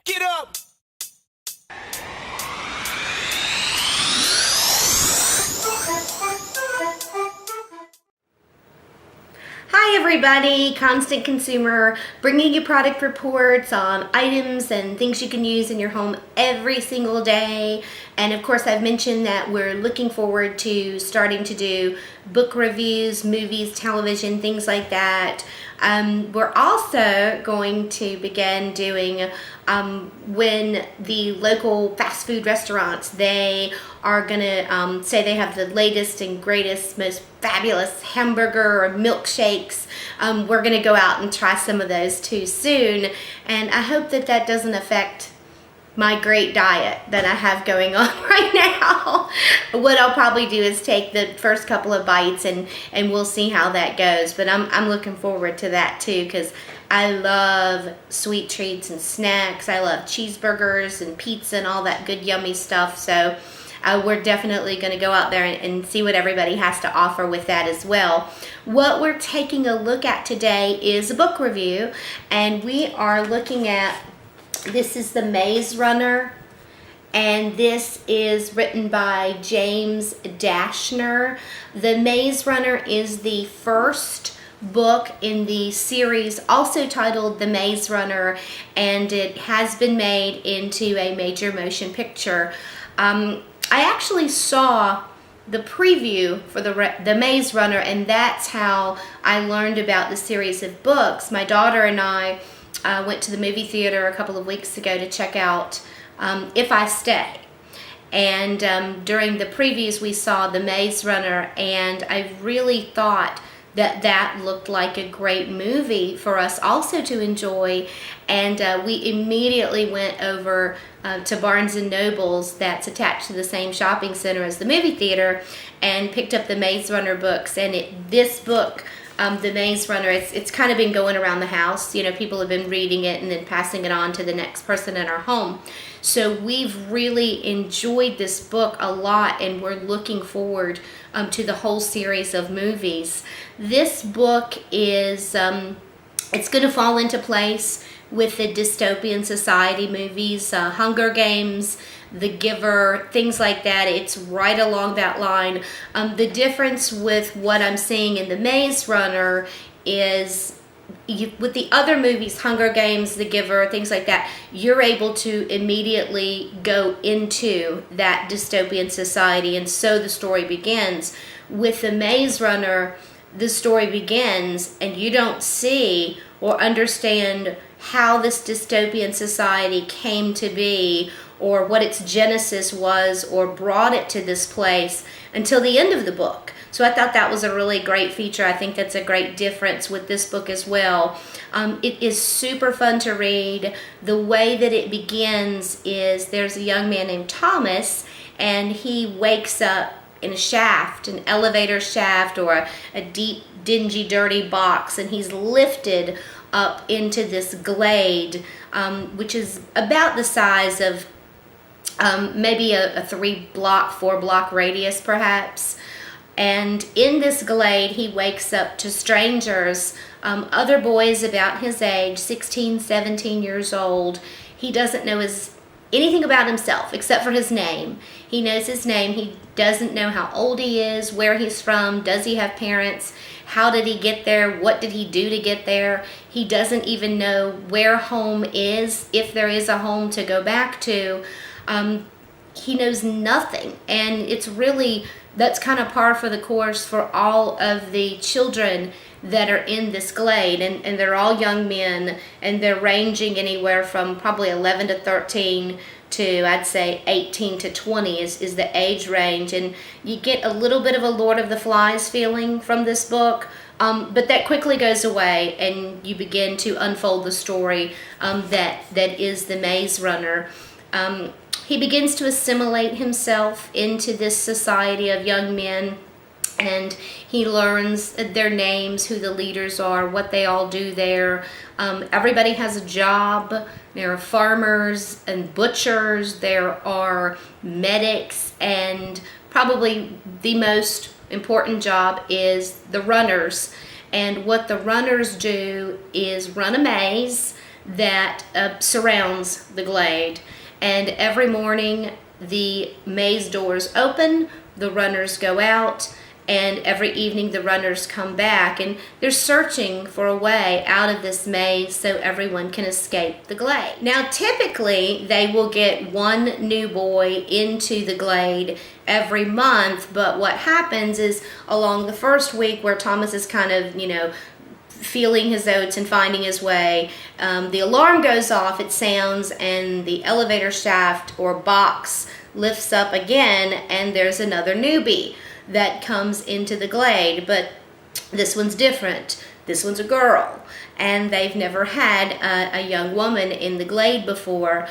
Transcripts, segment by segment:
Get up! Hi everybody, Constant Consumer, bringing you product reports on items and things you can use in your home every single day. And of course I've mentioned that we're looking forward to starting to do book reviews, movies, television, things like that. We're also going to begin doing when the local fast food restaurants, they are going to say they have the latest and greatest, most fabulous hamburger or milkshakes. We're going to go out and try some of those too soon. And I hope that that doesn't affect my great diet that I have going on right now. What I'll probably do is take the first couple of bites and we'll see how that goes. But I'm looking forward to that too, because I love sweet treats and snacks. I love cheeseburgers and pizza and all that good yummy stuff. So we're definitely going to go out there and see what everybody has to offer with that as well. What we're taking a look at today is a book review, and we are looking at, this is The Maze Runner, and this is written by James Dashner. The Maze Runner is the first book in the series, also titled The Maze Runner, and it has been made into a major motion picture. I actually saw the preview for the Maze Runner, and that's how I learned about the series of books. My daughter and I went to the movie theater a couple of weeks ago to check out If I Stay. And during the previews we saw The Maze Runner, and I really thought that that looked like a great movie for us also to enjoy. And we immediately went over to Barnes & Noble's, that's attached to the same shopping center as the movie theater, and picked up the Maze Runner books. And this book, The Maze Runner, it's kind of been going around the house. You know, people have been reading it and then passing it on to the next person in our home. So we've really enjoyed this book a lot, and we're looking forward to the whole series of movies. This book is, it's going to fall into place with the dystopian society movies, Hunger Games, The Giver, things like that. It's right along that line. The difference with what I'm seeing in The Maze Runner is, with the other movies, Hunger Games, The Giver, things like that, you're able to immediately go into that dystopian society, and so the story begins. With The Maze Runner, the story begins and you don't see or understand how this dystopian society came to be, or what its genesis was, or brought it to this place until the end of the book. So I thought that was a really great feature. I think that's a great difference with this book as well. It is super fun to read. The way that it begins is, there's a young man named Thomas, and he wakes up in a shaft, an elevator shaft, or a deep, dingy, dirty box, and he's lifted up into this glade, which is about the size of maybe a 4-block radius perhaps. And in this glade, he wakes up to strangers, other boys about his age, 16, 17 years old. He doesn't know anything about himself except for his name. He knows his name. He doesn't know how old he is, where he's from, does he have parents, how did he get there, what did he do to get there. He doesn't even know where home is, if there is a home to go back to. He knows nothing, and it's really, that's kind of par for the course for all of the children that are in this glade, and they're all young men, and they're ranging anywhere from probably 11 to 13 to, I'd say, 18 to 20 is the age range. And you get a little bit of a Lord of the Flies feeling from this book, but that quickly goes away, and you begin to unfold the story that is The Maze Runner. He begins to assimilate himself into this society of young men, and he learns their names, who the leaders are, what they all do there. Everybody has a job. There are farmers and butchers, there are medics, and probably the most important job is the runners. And what the runners do is run a maze that surrounds the glade. And every morning the maze doors open, the runners go out, and every evening the runners come back, and they're searching for a way out of this maze so everyone can escape the glade. Now typically they will get one new boy into the glade every month, but what happens is along the first week where Thomas is kind of, feeling his oats and finding his way, the alarm goes off, it sounds, and the elevator shaft or box lifts up again, and there's another newbie that comes into the glade. But this one's different. This one's a girl, and they've never had a young woman in the glade before.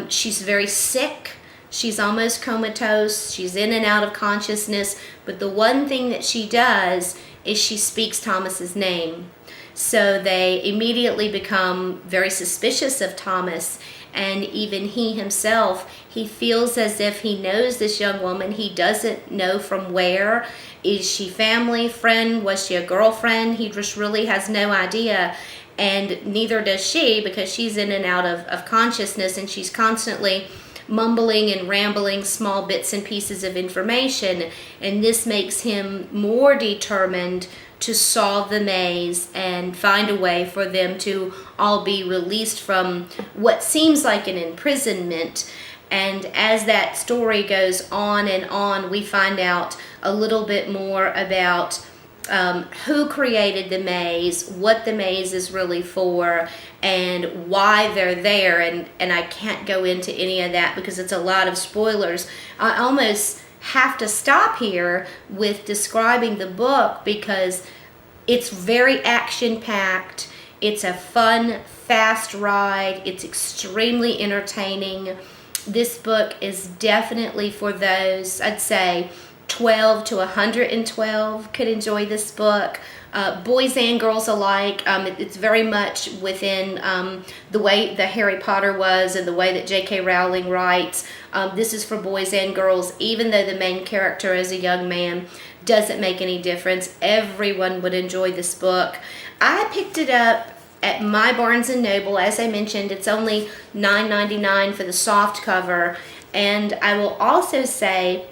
She's very sick. She's almost comatose. She's in and out of consciousness, but the one thing that she does is she speaks Thomas's name. So they immediately become very suspicious of Thomas, and even he himself, he feels as if he knows this young woman. He doesn't know from where. Is she family, friend? Was she a girlfriend? He just really has no idea, and neither does she, because she's in and out of consciousness, and she's constantly mumbling and rambling small bits and pieces of information, and this makes him more determined to solve the maze and find a way for them to all be released from what seems like an imprisonment. And as that story goes on and on, we find out a little bit more about who created the maze, what the maze is really for, and why they're there. And I can't go into any of that because it's a lot of spoilers. I almost have to stop here with describing the book because it's very action-packed. It's a fun, fast ride. It's extremely entertaining. This book is definitely for those, I'd say, 12 to 112 could enjoy this book. Boys and girls alike. It's very much within the way the Harry Potter was and the way that J.K. Rowling writes. This is for boys and girls, even though the main character is a young man. Doesn't make any difference. Everyone would enjoy this book. I picked it up at my Barnes & Noble. As I mentioned, it's only $9.99 for the soft cover. And I will also say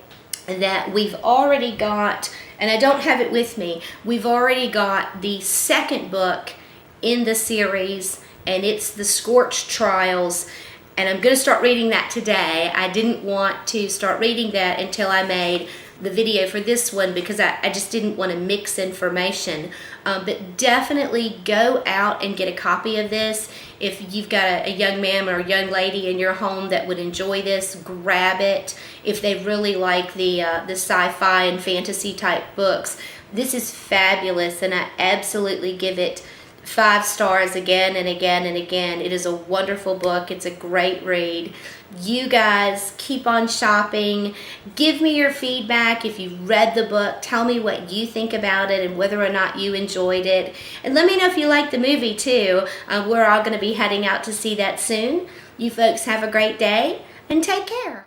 that we've already got, and I don't have it with me, we've already got the second book in the series, and it's The Scorched Trials, and I'm going to start reading that today. I didn't want to start reading that until I made the video for this one because I just didn't want to mix information. But definitely go out and get a copy of this. If you've got a young man or a young lady in your home that would enjoy this, grab it. If they really like the sci-fi and fantasy type books, this is fabulous, and I absolutely give it 5 stars again and again and again. It is a wonderful book. It's a great read. You guys keep on shopping. Give me your feedback if you read the book. Tell me what you think about it and whether or not you enjoyed it. And let me know if you like the movie too. We're all going to be heading out to see that soon. You folks have a great day and take care.